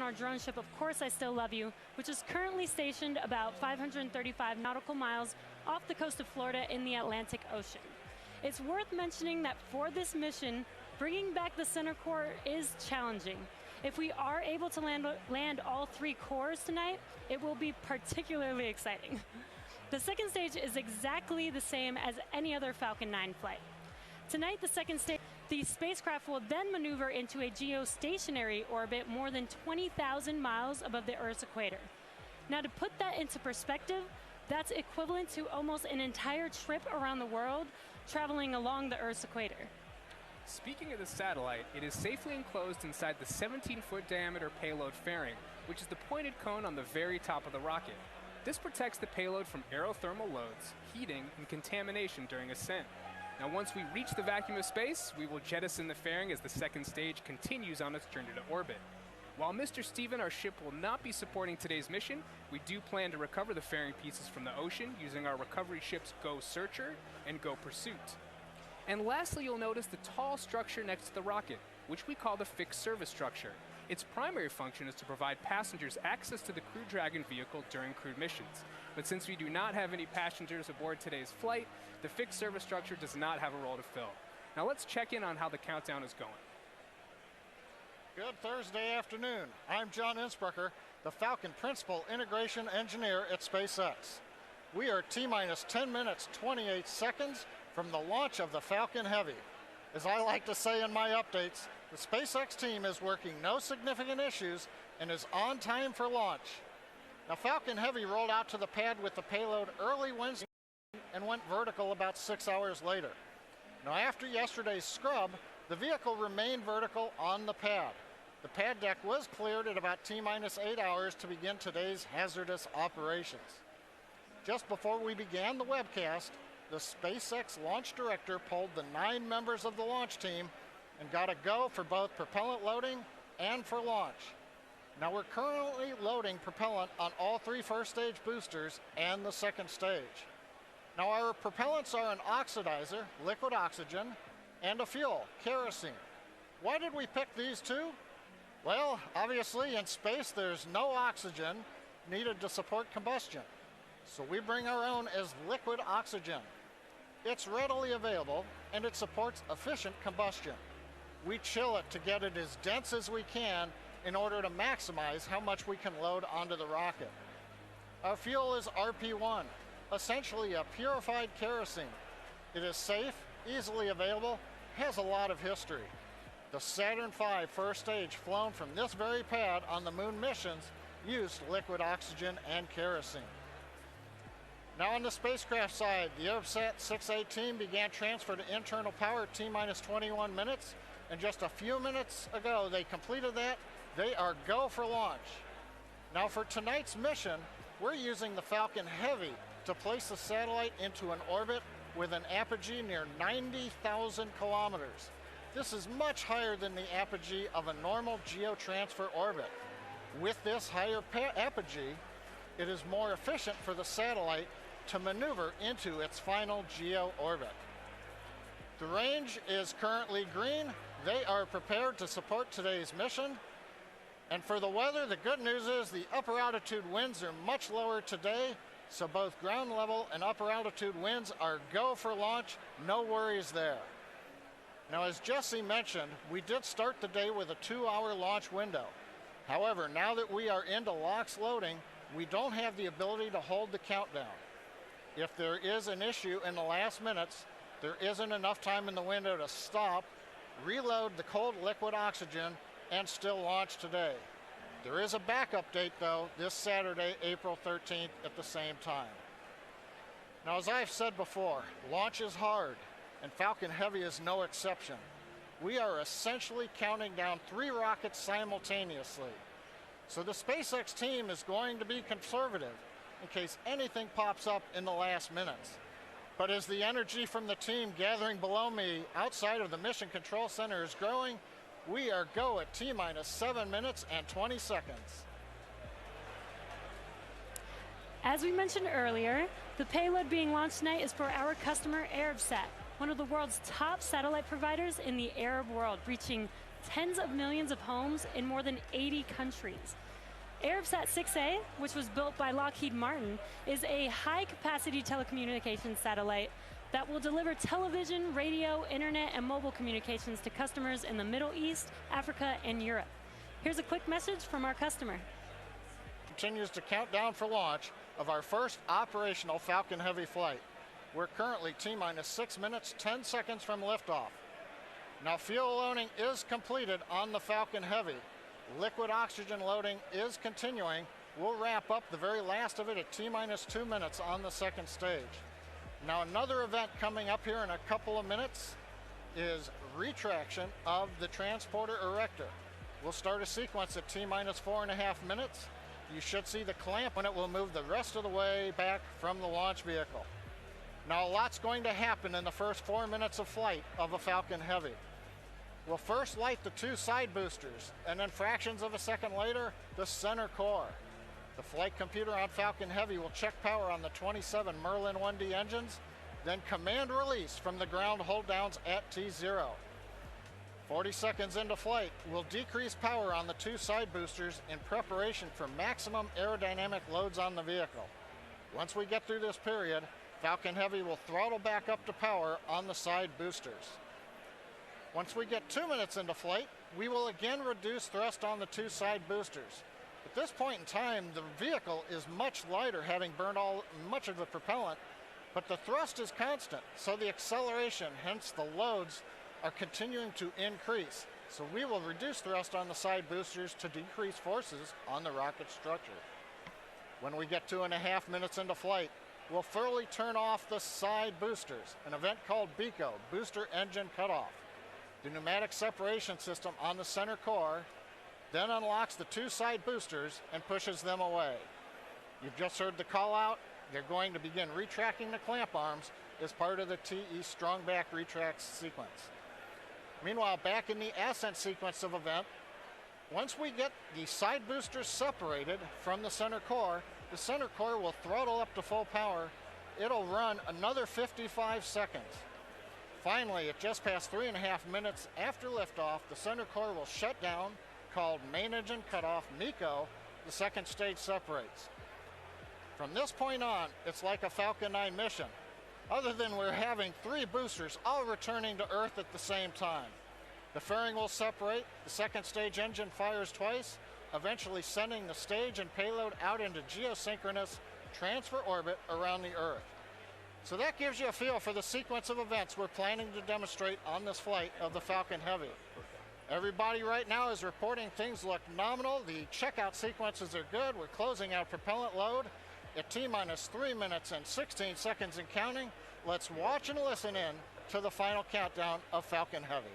our drone ship, Of Course I Still Love You, which is currently stationed about 535 nautical miles off the coast of Florida in the Atlantic Ocean. It's worth mentioning that for this mission, bringing back the center core is challenging. If we are able to land all 3 cores tonight, it will be particularly exciting. The second stage is exactly the same as any other Falcon 9 flight. Tonight, the second stage, the spacecraft will then maneuver into a geostationary orbit more than 20,000 miles above the Earth's equator. Now, to put that into perspective, that's equivalent to almost an entire trip around the world, traveling along the Earth's equator. Speaking of the satellite, it is safely enclosed inside the 17-foot diameter payload fairing, which is the pointed cone on the very top of the rocket. This protects the payload from aerothermal loads, heating, and contamination during ascent. Now, once we reach the vacuum of space, we will jettison the fairing as the second stage continues on its journey to orbit. While Mr. Steven, our ship, will not be supporting today's mission, we do plan to recover the fairing pieces from the ocean using our recovery ships Go Searcher and Go Pursuit. And lastly, you'll notice the tall structure next to the rocket, which we call the fixed service structure. Its primary function is to provide passengers access to the Crew Dragon vehicle during crewed missions. But since we do not have any passengers aboard today's flight, the fixed service structure does not have a role to fill. Now let's check in on how the countdown is going. Good Thursday afternoon. I'm John Innsbrucker, the Falcon Principal Integration Engineer at SpaceX. We are T-minus 10 minutes, 28 seconds from the launch of the Falcon Heavy. As I like to say in my updates, the SpaceX team is working no significant issues and is on time for launch. Now, Falcon Heavy rolled out to the pad with the payload early Wednesday and went vertical about 6 hours later. Now, after yesterday's scrub, the vehicle remained vertical on the pad. The pad deck was cleared at about T-minus 8 hours to begin today's hazardous operations. Just before we began the webcast, the SpaceX launch director polled the 9 members of the launch team and got a go for both propellant loading and for launch. Now, we're currently loading propellant on all 3 first stage boosters and the second stage. Now, our propellants are an oxidizer, liquid oxygen, and a fuel, kerosene. Why did we pick these 2? Well, obviously in space there's no oxygen needed to support combustion. So we bring our own as liquid oxygen. It's readily available and it supports efficient combustion. We chill it to get it as dense as we can in order to maximize how much we can load onto the rocket. Our fuel is RP1, essentially a purified kerosene. It is safe, easily available, has a lot of history. The Saturn V first stage flown from this very pad on the moon missions used liquid oxygen and kerosene. Now on the spacecraft side, the Arabsat-6A team began transfer to internal power at T-minus 21 minutes, and just a few minutes ago they completed that. They are go for launch. Now for tonight's mission, we're using the Falcon Heavy to place the satellite into an orbit with an apogee near 90,000 kilometers. This is much higher than the apogee of a normal geotransfer orbit. With this higher apogee, it is more efficient for the satellite to maneuver into its final geo orbit. The range is currently green. They are prepared to support today's mission. And for the weather, the good news is the upper altitude winds are much lower today, so both ground level and upper altitude winds are go for launch. No worries there. Now, as Jesse mentioned, we did start the day with a 2-hour launch window. However, now that we are into LOX loading, we don't have the ability to hold the countdown. If there is an issue in the last minutes, there isn't enough time in the window to stop, reload the cold liquid oxygen, and still launch today. There is a backup date, though, this Saturday, April 13th at the same time. Now, as I've said before, launch is hard, and Falcon Heavy is no exception. We are essentially counting down 3 rockets simultaneously. So the SpaceX team is going to be conservative in case anything pops up in the last minutes. But as the energy from the team gathering below me outside of the Mission Control Center is growing, we are go at T-minus 7 minutes and 20 seconds. As we mentioned earlier, the payload being launched tonight is for our customer Arabsat, one of the world's top satellite providers in the Arab world, reaching tens of millions of homes in more than 80 countries. Arabsat-6A, which was built by Lockheed Martin, is a high-capacity telecommunications satellite that will deliver television, radio, internet, and mobile communications to customers in the Middle East, Africa, and Europe. Here's a quick message from our customer. Continues to count down for launch of our first operational Falcon Heavy flight. We're currently T-minus 6 minutes, 10 seconds from liftoff. Now, fuel loading is completed on the Falcon Heavy. Liquid oxygen loading is continuing. We'll wrap up the very last of it at T-minus 2 minutes on the second stage. Now, another event coming up here in a couple of minutes is retraction of the transporter erector. We'll start a sequence at T-minus 4.5 minutes. You should see the clamp when it will move the rest of the way back from the launch vehicle. Now, a lot's going to happen in the first 4 minutes of flight of a Falcon Heavy. We'll first light the 2 side boosters, and then fractions of a second later, the center core. The flight computer on Falcon Heavy will check power on the 27 Merlin 1D engines, then command release from the ground hold downs at T0. 40 seconds into flight, we'll decrease power on the 2 side boosters in preparation for maximum aerodynamic loads on the vehicle. Once we get through this period, Falcon Heavy will throttle back up to power on the side boosters. Once we get 2 minutes into flight, we will again reduce thrust on the 2 side boosters. At this point in time, the vehicle is much lighter, having burned much of the propellant, but the thrust is constant, so the acceleration, hence the loads, are continuing to increase. So we will reduce thrust on the side boosters to decrease forces on the rocket structure. When we get 2.5 minutes into flight, we'll fully turn off the side boosters, an event called BECO, Booster Engine Cutoff. The pneumatic separation system on the center core then unlocks the 2 side boosters and pushes them away. You've just heard the call out. They're going to begin retracting the clamp arms as part of the TE Strongback retract sequence. Meanwhile, back in the ascent sequence of event, once we get the side boosters separated from the center core will throttle up to full power. It'll run another 55 seconds. Finally, at just past 3.5 minutes after liftoff, the center core will shut down, called Main Engine Cutoff, MECO. The second stage separates. From this point on, it's like a Falcon 9 mission, other than we're having 3 boosters all returning to Earth at the same time. The fairing will separate, the second stage engine fires twice, eventually sending the stage and payload out into geosynchronous transfer orbit around the Earth. So that gives you a feel for the sequence of events we're planning to demonstrate on this flight of the Falcon Heavy. Everybody right now is reporting things look nominal. The checkout sequences are good. We're closing out propellant load at T-minus 3 minutes and 16 seconds and counting. Let's watch and listen in to the final countdown of Falcon Heavy.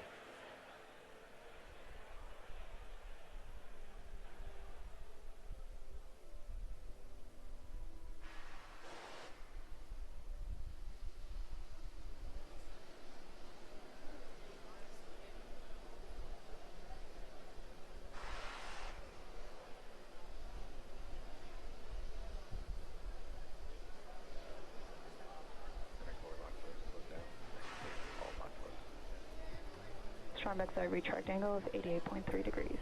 Arabsat retract angle of 88.3 degrees.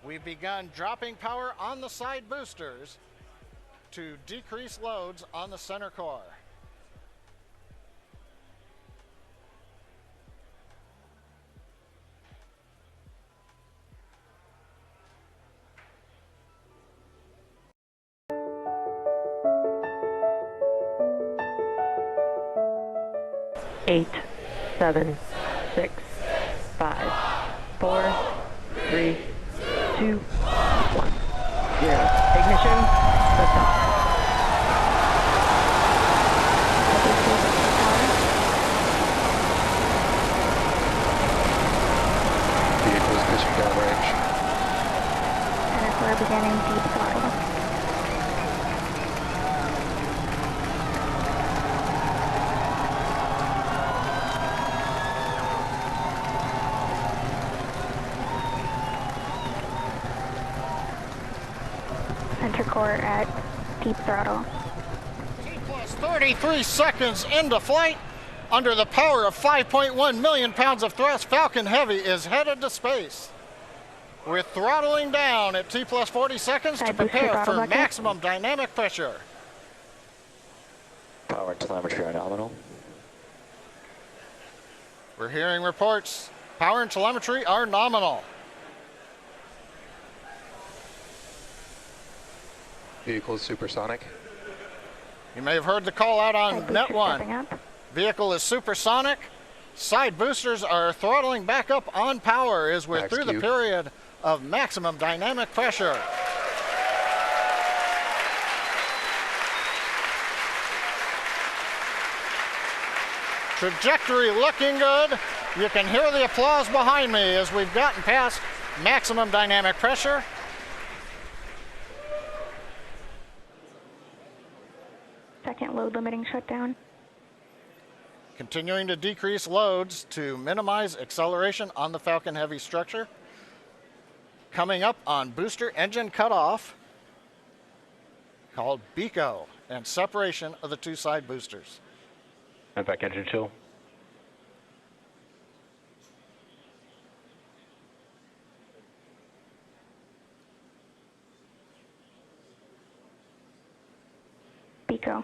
We've begun dropping power on the side boosters to decrease loads on the center core. Eight, 7, 6, 5, 4, 3, 2, 1, 0. Ignition, liftoff. Vehicles pitching downrange. Center core beginning deep throttle. Center core at deep throttle. T plus 33 seconds into flight. Under the power of 5.1 million pounds of thrust, Falcon Heavy is headed to space. We're throttling down at T plus 40 seconds to prepare for maximum dynamic pressure. Power and telemetry are nominal. We're hearing reports. Power and telemetry are nominal. Vehicle is supersonic. You may have heard the call out on Net 1. Vehicle is supersonic. Side boosters are throttling back up on power as we're through the period of maximum dynamic pressure. Trajectory looking good. You can hear the applause behind me as we've gotten past maximum dynamic pressure. Second load limiting shutdown. Continuing to decrease loads to minimize acceleration on the Falcon Heavy structure. Coming up on booster engine cutoff, called BECO, and separation of the two side boosters. And back engine chill. BECO.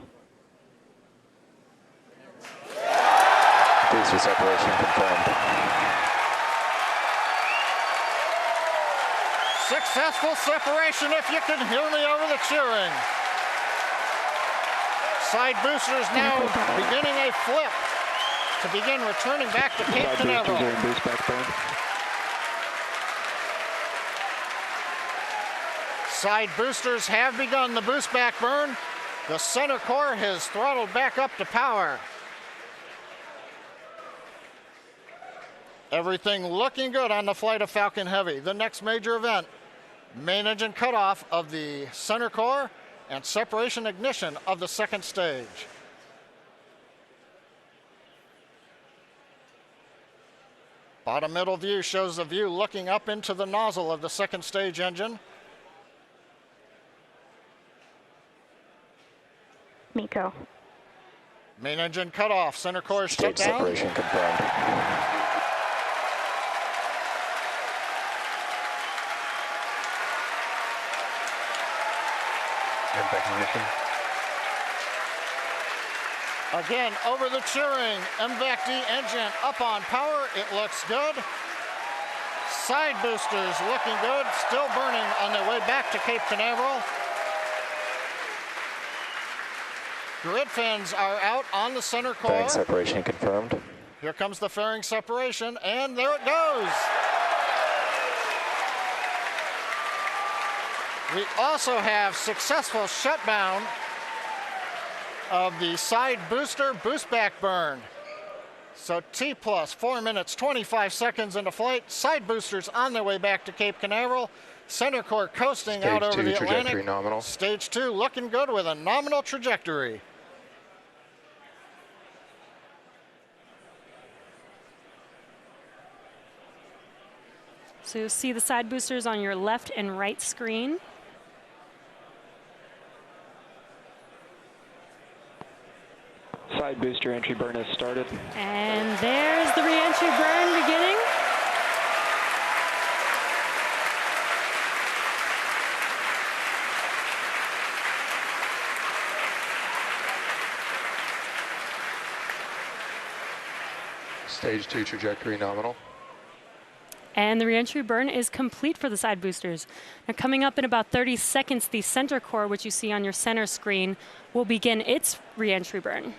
Booster separation confirmed. Successful separation, if you can hear me over the cheering. Side boosters now beginning a flip to begin returning back to Cape Canaveral. Boost back burn. Side boosters have begun the boost back burn. The center core has throttled back up to power. Everything looking good on the flight of Falcon Heavy. The next major event, main engine cutoff of the center core and separation ignition of the second stage. Bottom middle view shows the view looking up into the nozzle of the second stage engine. MECO. Main engine cutoff, center core shut down. Separation confirmed. Ignition. Again, over the cheering, MVAC-D engine up on power. It looks good. Side boosters looking good, still burning on their way back to Cape Canaveral. Grid fins are out on the center core. Fairing separation confirmed. Here comes the fairing separation, and there it goes. We also have successful shutdown of the side booster boost back burn. So T plus 4 minutes, 25 seconds into flight. Side boosters on their way back to Cape Canaveral. Center core coasting out over the Atlantic. Nominal. Stage 2 looking good with a nominal trajectory. So you'll see the side boosters on your left and right screen. Side booster entry burn has started. And there's the re-entry burn beginning. Stage 2 trajectory nominal. And the re-entry burn is complete for the side boosters. Now coming up in about 30 seconds, the center core, which you see on your center screen, will begin its re-entry burn.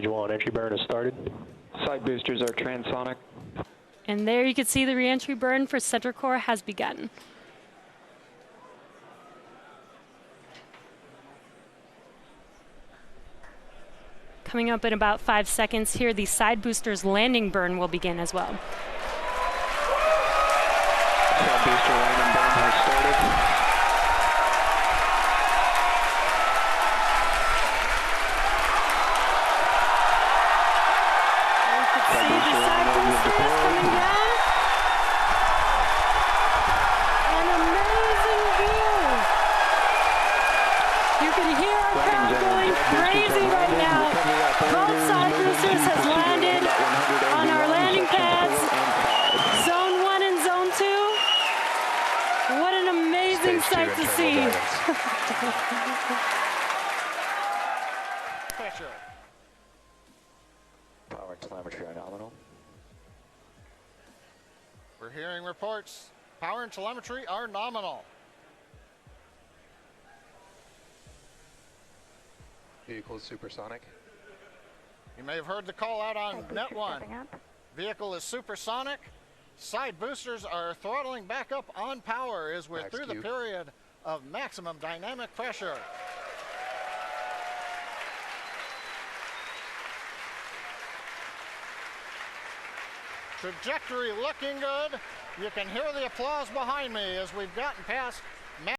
Stage 1, entry burn has started. Side boosters are transonic. And there you can see the reentry burn for center core has begun. Coming up in about 5 seconds here, the side boosters landing burn will begin as well. Side booster landing burn has started. Sight to see. Power and telemetry are nominal. We're hearing reports. Power and telemetry are nominal. Vehicle is supersonic. You may have heard the call out on Net 1. Vehicle is supersonic. Side boosters are throttling back up on power as we're through the period of maximum dynamic pressure. Trajectory looking good. You can hear the applause behind me as we've gotten past